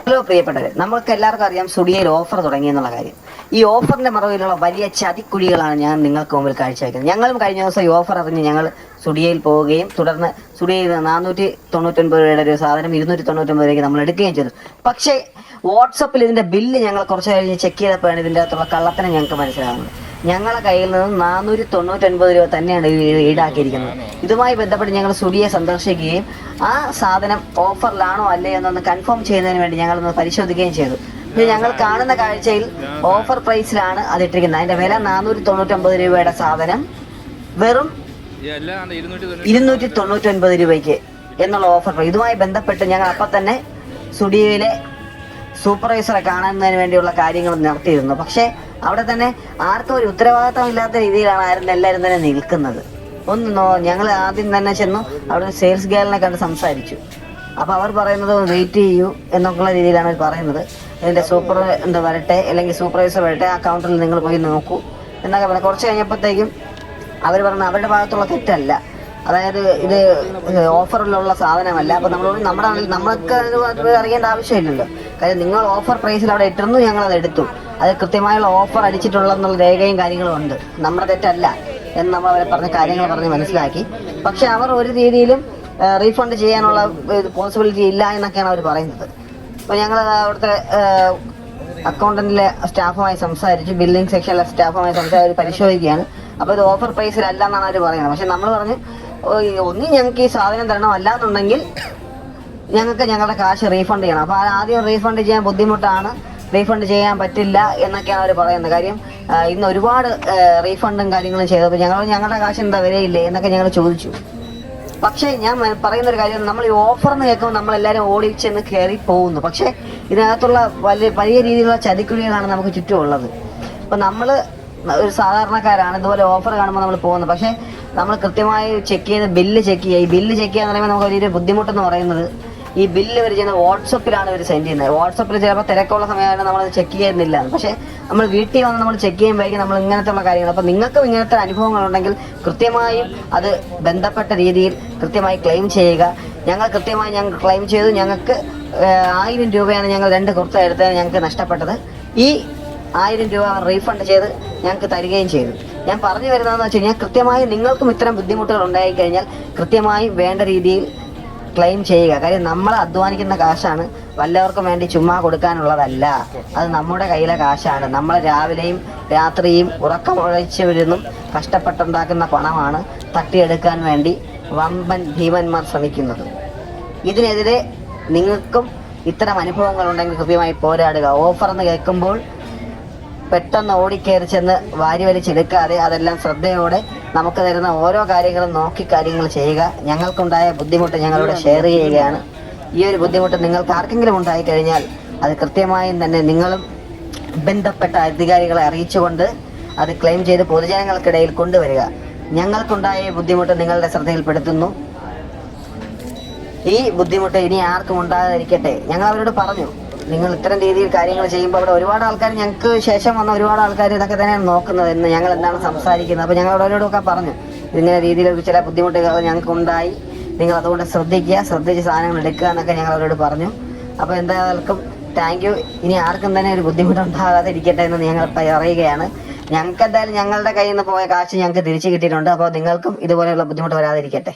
Hello പ്രിയപ്പെട്ടവരെ, നമുക്ക് എല്ലാവർക്കും അറിയാം സുഡിയയിൽ ഓഫർ തുടങ്ങി എന്നുള്ള കാര്യം. ഈ ഓഫറിന്റെ മറവിലുള്ള വലിയ ചതിക്കുഴികളാണ് ഞാൻ നിങ്ങൾക്ക് മുമ്പിൽ കാഴ്ചവെക്കുന്നത്. ഞങ്ങളും കഴിഞ്ഞ ദിവസം ഈ ഓഫർ അറിഞ്ഞ് ഞങ്ങൾ സുഡിയയിൽ പോവുകയും തുടർന്ന് സുഡിയയിൽ 499 രൂപയുടെ ഒരു സാധനം 299 രൂപയ്ക്ക് നമ്മൾ എടുക്കുകയും ചെയ്തു. പക്ഷേ വാട്സപ്പിൽ ഇതിന്റെ ബില്ല് ഞങ്ങൾ കുറച്ച് കഴിഞ്ഞ് ചെക്ക് ചെയ്തപ്പോഴാണ് ഇതിൻ്റെ അകത്തുള്ള കള്ളത്തരം ഞങ്ങൾക്ക് മനസ്സിലാകുന്നത്. ഞങ്ങളുടെ കയ്യിൽ നിന്ന് 499 രൂപ തന്നെയാണ് ഈടാക്കിയിരിക്കുന്നത്. ഇതുമായി ബന്ധപ്പെട്ട് ഞങ്ങൾ സുഡിയെ സന്ദർശിക്കുകയും ആ സാധനം ഓഫറിലാണോ അല്ലേ എന്നൊന്ന് കൺഫേം ചെയ്യുന്നതിന് വേണ്ടി ഞങ്ങളൊന്ന് പരിശോധിക്കുകയും ചെയ്തു. ഞങ്ങൾ കാണുന്ന കാഴ്ചയിൽ ഓഫർ പ്രൈസിലാണ് അത് ഇട്ടിരിക്കുന്നത്. അതിന്റെ വില 499 രൂപയുടെ സാധനം വെറും 299 രൂപയ്ക്ക് എന്നുള്ള ഓഫർ. ഇതുമായി ബന്ധപ്പെട്ട് ഞങ്ങൾ അപ്പം തന്നെ സുഡിയയിലെ സൂപ്പർവൈസറെ കാണുന്നതിന് വേണ്ടിയുള്ള കാര്യങ്ങൾ നടത്തിയിരുന്നു. പക്ഷേ അവിടെ തന്നെ ആർക്കും ഒരു ഉത്തരവാദിത്തമില്ലാത്ത രീതിയിലാണ് എല്ലാവരും തന്നെ നിൽക്കുന്നത്. ഞങ്ങൾ ആദ്യം തന്നെ ചെന്നു അവിടെ സെയിൽസ് ഗേളിനെ കണ്ട് സംസാരിച്ചു. അപ്പോൾ അവർ പറയുന്നത് വെയിറ്റ് ചെയ്യൂ എന്നൊക്കെയുള്ള രീതിയിലാണ് അവർ പറയുന്നത്. ഇതിൻ്റെ വരട്ടെ, അല്ലെങ്കിൽ സൂപ്പർവൈസർ വരട്ടെ, ആ കൗണ്ടറിൽ നിങ്ങൾ പോയി നോക്കൂ എന്നൊക്കെ പറഞ്ഞു. കുറച്ച് കഴിഞ്ഞപ്പോഴത്തേക്കും അവർ പറഞ്ഞു അവരുടെ ഭാഗത്തുള്ള തെറ്റല്ല, അതായത് ഇത് ഓഫറിലുള്ള സാധനമല്ല. അപ്പോൾ നമ്മൾക്ക് അറിയേണ്ട ആവശ്യമില്ലല്ലോ. കാര്യം നിങ്ങൾ ഓഫർ പ്രൈസിൽ അവിടെ ഇട്ടിരുന്നു, ഞങ്ങളത് എടുത്തു. അത് കൃത്യമായുള്ള ഓഫർ അടിച്ചിട്ടുള്ളതെന്നുള്ള രേഖയും കാര്യങ്ങളും ഉണ്ട്, നമ്മുടെ തെറ്റല്ല എന്ന് നമ്മൾ അവരെ പറഞ്ഞ കാര്യങ്ങൾ പറഞ്ഞ് മനസ്സിലാക്കി. പക്ഷെ അവർ ഒരു രീതിയിലും റീഫണ്ട് ചെയ്യാനുള്ള പോസിബിലിറ്റി ഇല്ല എന്നൊക്കെയാണ് അവർ പറയുന്നത്. അപ്പോൾ ഞങ്ങൾ അവിടുത്തെ അക്കൗണ്ടന്റിലെ സ്റ്റാഫുമായി സംസാരിച്ചു, ബില്ലിംഗ് സെക്ഷനിലെ സ്റ്റാഫുമായി സംസാരിച്ച് പരിശോധിക്കുകയാണ്. അപ്പോൾ ഇത് ഓഫർ പ്രൈസിലല്ല എന്നാണ് അവർ പറയുന്നത്. പക്ഷെ നമ്മൾ പറഞ്ഞു ഒന്നും ഞങ്ങൾക്ക് ഈ സാധനം തരണം, അല്ലാന്നുണ്ടെങ്കിൽ ഞങ്ങൾക്ക് ഞങ്ങളുടെ കാശ് റീഫണ്ട് ചെയ്യണം. അപ്പോൾ ആദ്യം റീഫണ്ട് ചെയ്യാൻ ബുദ്ധിമുട്ടാണ്, റീഫണ്ട് ചെയ്യാൻ പറ്റില്ല എന്നൊക്കെയാണ് അവർ പറയുന്നത്. കാര്യം ഇന്ന് ഒരുപാട് റീഫണ്ടും കാര്യങ്ങളും ചെയ്തപ്പോൾ ഞങ്ങളുടെ കാശ് എന്താ വിലയില്ലേ എന്നൊക്കെ ഞങ്ങൾ ചോദിച്ചു. പക്ഷേ ഞാൻ പറയുന്നൊരു കാര്യം, നമ്മൾ ഈ ഓഫർ എന്ന് കേൾക്കുമ്പോൾ നമ്മളെല്ലാവരും ഓടിച്ചെന്ന് കയറി പോകുന്നു. പക്ഷേ ഇതിനകത്തുള്ള വലിയ രീതിയിലുള്ള ചതിക്കുഴികളാണ് നമുക്ക് ചുറ്റുമുള്ളത്. ഇപ്പം നമ്മൾ ഒരു സാധാരണക്കാരാണ്, ഇതുപോലെ ഓഫർ കാണുമ്പോൾ നമ്മൾ പോകുന്നത്. പക്ഷേ നമ്മൾ കൃത്യമായി ചെക്ക് ചെയ്ത് ബില്ല് ചെക്ക് ചെയ്യുക. ഈ ബില്ല് ചെക്ക് ചെയ്യാന്ന് പറയുമ്പോൾ നമുക്ക് വലിയൊരു ബുദ്ധിമുട്ടെന്ന് പറയുന്നത്, ഈ ബില്ല് ഇവർ ചെയ്യുന്നത് വാട്സപ്പിലാണ് ഇവർ സെൻഡ് ചെയ്യുന്നത്. വാട്സപ്പിൽ ചിലപ്പോൾ തിരക്കുള്ള സമയമാണ് നമ്മളത് ചെക്ക് ചെയ്യുന്നില്ല. പക്ഷേ നമ്മൾ വീട്ടിൽ വന്ന് നമ്മൾ ചെക്ക് ചെയ്യുമ്പോഴേക്കും നമ്മൾ ഇങ്ങനത്തെ ഉള്ള കാര്യങ്ങൾ. അപ്പോൾ നിങ്ങൾക്കും ഇങ്ങനത്തെ അനുഭവങ്ങളുണ്ടെങ്കിൽ കൃത്യമായും അത് ബന്ധപ്പെട്ട രീതിയിൽ കൃത്യമായി ക്ലെയിം ചെയ്യുക. ഞങ്ങൾ ക്ലെയിം ചെയ്തു. ഞങ്ങൾക്ക് 1000 രൂപയാണ് ഞങ്ങൾ 2 കുർത്ത എടുത്തത് ഞങ്ങൾക്ക് നഷ്ടപ്പെട്ടത്. ഈ 1000 രൂപ റീഫണ്ട് ചെയ്ത് ഞങ്ങൾക്ക് തരികയും ചെയ്തു. ഞാൻ പറഞ്ഞു വരുന്നതെന്ന് വെച്ച് കഴിഞ്ഞാൽ, കൃത്യമായി നിങ്ങൾക്കും ഇത്തരം ബുദ്ധിമുട്ടുകൾ ഉണ്ടായിക്കഴിഞ്ഞാൽ കൃത്യമായി വേണ്ട രീതിയിൽ ക്ലെയിം ചെയ്യുക. കാര്യം നമ്മൾ അധ്വാനിക്കുന്ന കാശാണ്, വല്ലവർക്കും വേണ്ടി ചുമ്മാ കൊടുക്കാനുള്ളതല്ല. അത് നമ്മുടെ കയ്യിലെ കാശാണ്. നമ്മൾ രാവിലെയും രാത്രിയും ഉറക്കമൊഴിച്ചവരുന്നും കഷ്ടപ്പെട്ടുണ്ടാക്കുന്ന പണമാണ് തട്ടിയെടുക്കാൻ വേണ്ടി വമ്പൻ ഭീമന്മാർ ശ്രമിക്കുന്നത്. ഇതിനെതിരെ നിങ്ങൾക്കും ഇത്തരം അനുഭവങ്ങളുണ്ടെങ്കിൽ കൃത്യമായി പോരാടുക. ഓഫർ എന്ന് കേൾക്കുമ്പോൾ പെട്ടെന്ന് ഓടിക്കയറി ചെന്ന് വാരി വലിച്ചെടുക്കാതെ അതെല്ലാം ശ്രദ്ധയോടെ നമുക്ക് തരുന്ന ഓരോ കാര്യങ്ങളും നോക്കി കാര്യങ്ങൾ ചെയ്യുക. ഞങ്ങൾക്കുണ്ടായ ബുദ്ധിമുട്ട് ഞങ്ങളിവിടെ ഷെയർ ചെയ്യുകയാണ്. ഈ ഒരു ബുദ്ധിമുട്ട് നിങ്ങൾക്ക് ആർക്കെങ്കിലും ഉണ്ടായിക്കഴിഞ്ഞാൽ അത് കൃത്യമായും തന്നെ നിങ്ങളും ബന്ധപ്പെട്ട അധികാരികളെ അറിയിച്ചുകൊണ്ട് അത് ക്ലെയിം ചെയ്ത് പൊതുജനങ്ങൾക്കിടയിൽ കൊണ്ടുവരിക. ഞങ്ങൾക്കുണ്ടായ ബുദ്ധിമുട്ട് നിങ്ങളുടെ ശ്രദ്ധയിൽപ്പെടുത്തുന്നു. ഈ ബുദ്ധിമുട്ട് ഇനി ആർക്കും ഉണ്ടാകാതിരിക്കട്ടെ. ഞങ്ങൾ അവരോട് പറഞ്ഞു, നിങ്ങൾ ഇത്തരം രീതിയിൽ കാര്യങ്ങൾ ചെയ്യുമ്പോൾ അവിടെ ഒരുപാട് ആൾക്കാർ, ഞങ്ങൾക്ക് ശേഷം വന്ന ഒരുപാട് ആൾക്കാർ ഇതൊക്കെ തന്നെയാണ് നോക്കുന്നത് എന്ന് ഞങ്ങൾ എന്താണ് സംസാരിക്കുന്നത്. അപ്പോൾ ഞങ്ങൾ അവരോടൊക്കെ പറഞ്ഞു, ഇങ്ങനെ രീതിയിൽ ചില ബുദ്ധിമുട്ടുകൾ ഞങ്ങൾക്ക് ഉണ്ടായി, നിങ്ങൾ അതുകൊണ്ട് ശ്രദ്ധിച്ച് സാധനങ്ങൾ എടുക്കുക എന്നൊക്കെ ഞങ്ങൾ അവരോട് പറഞ്ഞു. അപ്പോൾ എന്തായാലും താങ്ക് യു. ഇനി ആർക്കും തന്നെ ഒരു ബുദ്ധിമുട്ടുണ്ടാകാതെ ഇരിക്കട്ടെ എന്ന് ഞങ്ങൾ പറയുകയാണ്. ഞങ്ങൾക്ക് എന്തായാലും ഞങ്ങളുടെ കയ്യിൽ നിന്ന് പോയ കാശ് ഞങ്ങൾക്ക് തിരിച്ചു കിട്ടിയിട്ടുണ്ട്. അപ്പോൾ നിങ്ങൾക്കും ഇതുപോലെയുള്ള ബുദ്ധിമുട്ട് വരാതിരിക്കട്ടെ.